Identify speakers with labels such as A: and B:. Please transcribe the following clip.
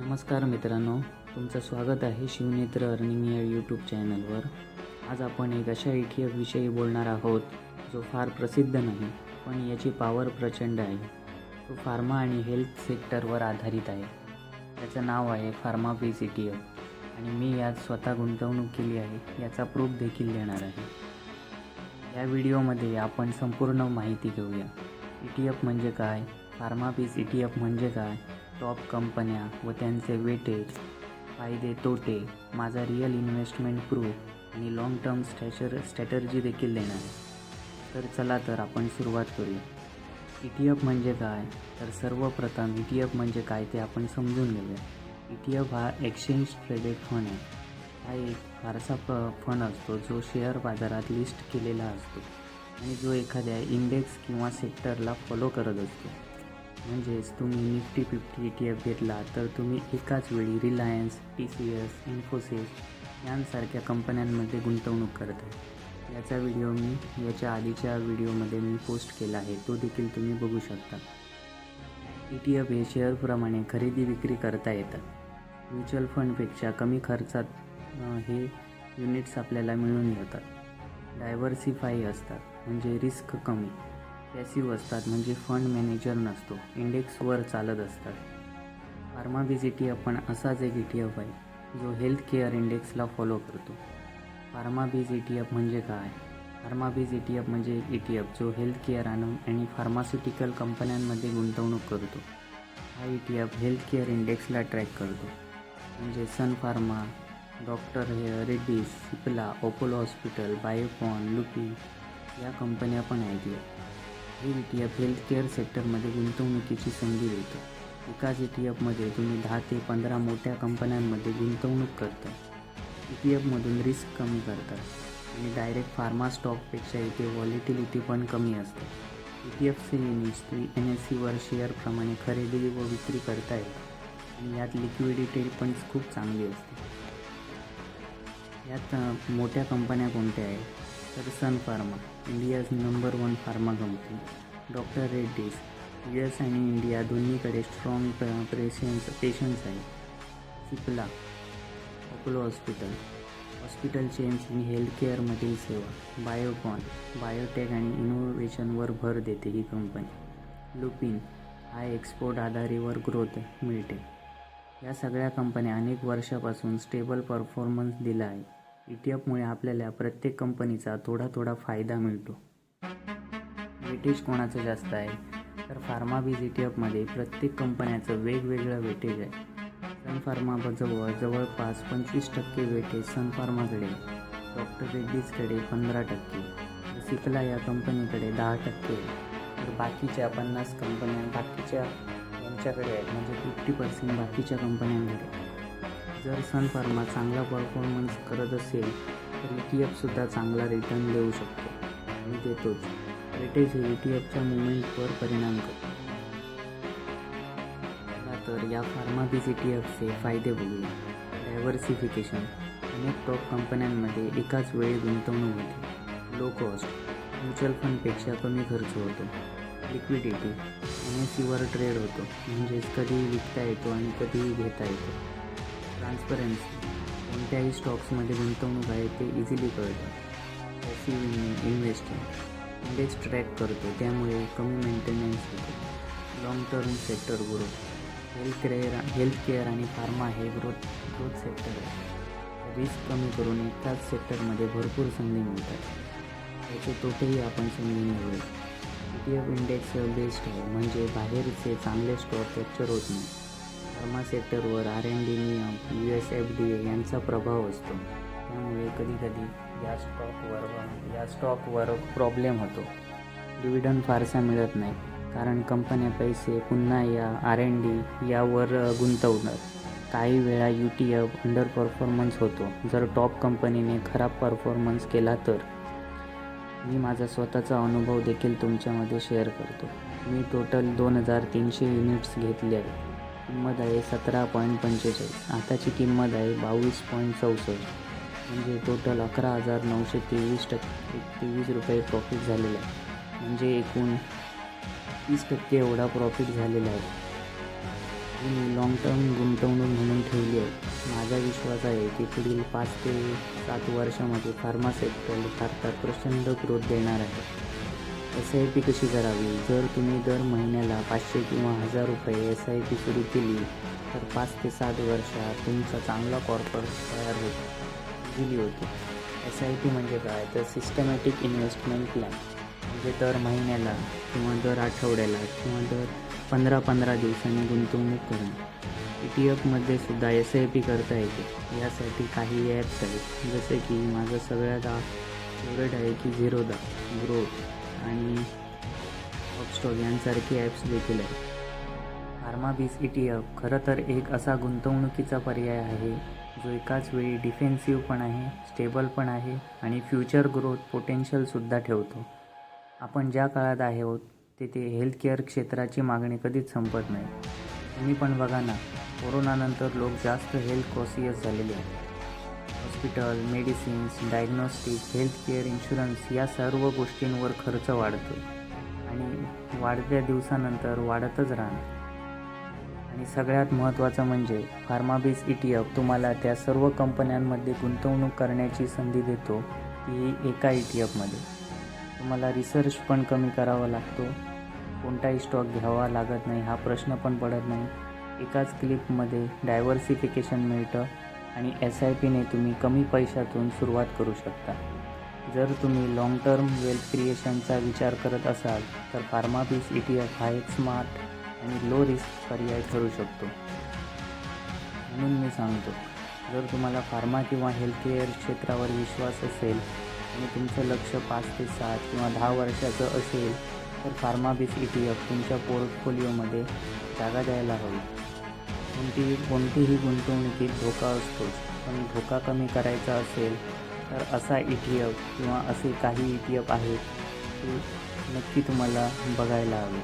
A: नमस्कार मित्रांनो, तुमचं स्वागत आहे शिवनेत्र अर्निंग या यूट्यूब चॅनलवर. आज आपण एक अशा ETF विषयी बोलणार आहोत जो फार प्रसिद्ध नाही, पण याची पॉवर प्रचंड आहे. तो फार्मा आणि हेल्थ सेक्टरवर आधारित आहे. त्याचं नाव आहे फार्माबीज ETF आणि मी यात स्वतः गुंतवणूक केली आहे याचा प्रूफ देखील देणार आहे. या व्हिडिओमध्ये आपण संपूर्ण माहिती घेऊया. ETF म्हणजे काय, फार्माबीज ETF म्हणजे काय, टॉप कंपन्या व त्यांचे वेटेज, फायदे तोटे, माझा रिअल इन्व्हेस्टमेंट प्रूफ आणि लाँग टर्म स्ट्रॅटर्जी देखील देणार आहे. तर चला तर आपण सुरुवात करूया. ETF म्हणजे काय, तर सर्वप्रथम ETF म्हणजे काय ते आपण समजून घेऊया. ETF हा एक्सचेंज ट्रेडेड फंड आहे. हा एक फारसा फंड असतो जो शेअर बाजारात लिस्ट केलेला असतो आणि जो एखाद्या इंडेक्स किंवा सेक्टरला फॉलो करत असतो. म्हणजेच तुम्ही निफ्टी 50 ETF घेतला तर तुम्ही एकाच वेळी रिलायन्स, TCS, इन्फोसिस यांसारख्या कंपन्यांमध्ये गुंतवणूक करता. याचा व्हिडिओ मी याच्या आधीच्या व्हिडिओमध्ये पोस्ट केला आहे, तो देखील तुम्ही बघू शकता. ETF हे शेअरप्रमाणे खरेदी विक्री करता येतात. म्युच्युअल फंडपेक्षा कमी खर्चात हे युनिट्स आपल्याला मिळून येतात. डायव्हर्सिफाई असतात म्हणजे रिस्क कमी. पॅसिव्ह असतात म्हणजे फंड मॅनेजर नसतो, इंडेक्सवर चालत असतात. फार्माबीज ETF पण असाच एक ETF आहे जो हेल्थ केअर इंडेक्सला फॉलो करतो. फार्माबीज ETF म्हणजे काय? फार्माबीज ETF म्हणजे एक ETF जो हेल्थ केअर आणि फार्मास्युटिकल कंपन्यांमध्ये गुंतवणूक करतो. हा ETF हेल्थ केअर इंडेक्सला ट्रॅक करतो. म्हणजे Sun Pharma, doctor Reddy's, Cipla, Apollo hospital, Biocon, Lupin या कंपन्या पण आहेत. हे ETF हेल्थ केअर सेक्टरमध्ये गुंतवणुकीची संधी देतं. एकाच ETFमध्ये तुम्ही 10 ते 15 मोठ्या कंपन्यांमध्ये गुंतवणूक करता. ETFमधून रिस्क कमी करतात आणि डायरेक्ट फार्मा स्टॉकपेक्षा इथे व्हॉलिटिलिटी पण कमी असते. ETFचे युनिट्स NSEवर शेअरप्रमाणे खरेदी व विक्री करता येतात आणि यात लिक्विडिटी पण खूप चांगली असते. यात मोठ्या कंपन्या कोणत्या आहेत तर Sun Pharma, India's number 1 pharma company. Doctor Reddy's, US आणि इंडिया दोन्हीकडे स्ट्रॉंग पेशन्स आहे. सिप्ला, अपोलो हॉस्पिटल चेन्स आणि हेल्थ केअरमधील सेवा. बायोकॉन, बायोटेक आणि इनोव्हेशनवर भर देते ही कंपनी. लुपिन, हा एक्सपोर्ट आधारीवर ग्रोथ मिळते. या सगळ्या कंपन्या अनेक वर्षापासून स्टेबल परफॉर्मन्स दिला आहे. ETFमुळे आपल्याला प्रत्येक कंपनीचा थोडा फायदा मिळतो. वेटेज कोणाचं जास्त आहे तर फार्माबीज ETFमध्ये प्रत्येक कंपन्याचं वेगवेगळं वेटेज आहे. सन फार्मा जवळपास 25% वेटेज सन फार्माकडे, डॉक्टर रेड्डीजकडे 15%, सिप्ला या कंपनीकडे 10%, तर बाकीच्या 50 कंपन्या यांच्याकडे आहेत, म्हणजे 50% बाकीच्या कंपन्यांकडे. जर सन फार्मा चांगला परफॉर्मन्स करत असेल तर ETFसुद्धा चांगला रिटर्न देऊ शकतो आणि देतोच. वेटेज हे ETFच्या मुवमेंटवर परिणाम करतो. तर या फार्माबीज ETFचे फायदे बघूया. डायव्हर्सिफिकेशन, अनेक टॉप कंपन्यांमध्ये एकाच वेळी गुंतवणूक होते. लो कॉस्ट, म्युच्युअल फंडपेक्षा कमी खर्च होतो. लिक्विडिटी, NSEवर ट्रेड होतो, म्हणजेच कधीही विकता येतो आणि कधीही घेता येतो. ट्रान्सपरन्सी, कोणत्याही स्टॉक्समध्ये गुंतवणूक आहे ते इझिली कळतं. पॅसिव्ह इन्व्हेस्टिंग, इंडेक्स ट्रॅक करतो त्यामुळे कमी मेंटेनन्स होतो. Long term sector growth, health care आणि फार्मा हे ग्रोथ सेक्टर आहे. रिस्क कमी करून एकाच सेक्टरमध्ये भरपूर संधी मिळतात. त्याचे तोटेही आपण समजून घेऊया. ETF इंडेक्स बेस्ड आहे, म्हणजे बाहेरचे चांगले स्टॉक कॅप्चर होत नाही. फार्मा सेक्टरवर R&D नियम, US FDA यांचा प्रभाव असतो, त्यामुळे कधीकधी या स्टॉकवर प्रॉब्लेम होतो. डिव्हिडंड फारसा मिळत नाही कारण कंपन्या पैसे पुन्हा या R&D यावर गुंतवतात. काही वेळा ETF अंडर परफॉर्मन्स होतो जर टॉप कंपनीने खराब परफॉर्मन्स केला तर. मी माझा स्वतःचा अनुभव देखील तुमच्यामध्ये शेअर करतो. मी टोटल 2300 युनिट्स घेतले आहे. किंमत आहे 17.45, आताची किंमत आहे 22.64, म्हणजे टोटल 11,923 रुपये प्रॉफिट झालेला आहे. म्हणजे एकूण 30% एवढा प्रॉफिट झालेला आहे. जी मी लाँग टर्म गुंतवणूक म्हणून ठेवली आहे. माझा विश्वास आहे की पुढील 5 ते 7 वर्षामध्ये फार्मा सेक्टर भारतात प्रचंड ग्रोथ देणार आहे. SIP कशी करावी? जर तुम्ही दर महिन्याला 500 किंवा ₹1000 SIP सुरू केली तर 5 ते 7 वर्षात तुमचा चांगला कॉर्पस तयार होतो. SIP म्हणजे काय? तर सिस्टमॅटिक इन्व्हेस्टमेंट प्लॅन. म्हणजे दर महिन्याला किंवा दर आठवड्याला किंवा दर 15-15 दिवसांनी गुंतवणूक करणं. ETFमध्ये सुद्धा SIP करता येते. यासाठी काही ॲप्स आहेत, जसे की माझं सगळ्यात फेवरेट आहे की झिरोधा, ग्रोथ आणि अपस्टॉक यांसारखे ॲप्स देखील आहेत. फार्माबीज ETF खरं तर एक असा गुंतवणुकीचा पर्याय आहे जो एकाच वेळी डिफेन्सिव्ह पण आहे, स्टेबल पण आहे आणि फ्युचर ग्रोथ पोटेन्शियलसुद्धा ठेवतो. आपण ज्या काळात आहोत तेथे हेल्थकेअर क्षेत्राची मागणी कधीच संपत नाही. तुम्ही पण बघा ना, कोरोनानंतर लोक जास्त हेल्थ कॉन्शियस झालेले आहेत. Hospital, medicines, diagnostic, healthcare, insurance या सर्व गोष्टींवर खर्च वाढतो आणि वाढत्या दिवसानंतर वाढतच राहणार. आणि सगळ्यात महत्त्वाचं म्हणजे फार्माबीज ETF तुम्हाला त्या सर्व कंपन्यांमध्ये गुंतवणूक करण्याची संधी देतो, तीही एका ETFमध्ये. तुम्हाला रिसर्च पण कमी करावा लागतो. कोणताही स्टॉक घ्यावा लागत नाही, हा प्रश्न पण पडत नाही. एकाच क्लिपमध्ये डायव्हर्सिफिकेशन मिळतं आणि SIPने तुम्ही कमी पैशातून सुरुवात करू शकता. जर तुम्ही लाँग टर्म वेल्थ क्रिएशनचा विचार करत असाल तर फार्माबीज ETF हा एक स्मार्ट आणि लो रिस्क पर्याय ठरू शकतो. म्हणून मी सांगतो, जर तुम्हाला फार्मा किंवा हेल्थकेअर क्षेत्रावर विश्वास असेल आणि तुमचं लक्ष 5 ते 7 किंवा 10 वर्षाचं असेल तर फार्माबीज ETF तुमच्या पोर्टफोलिओमध्ये जागा द्यायला हवी. कोणतीही गुंतवणुकीत धोका असतोच, पण धोका कमी करायचा असेल तर असा ETF किंवा असे काही ETF आहेत ते नक्की तुम्हाला बघायला हवे.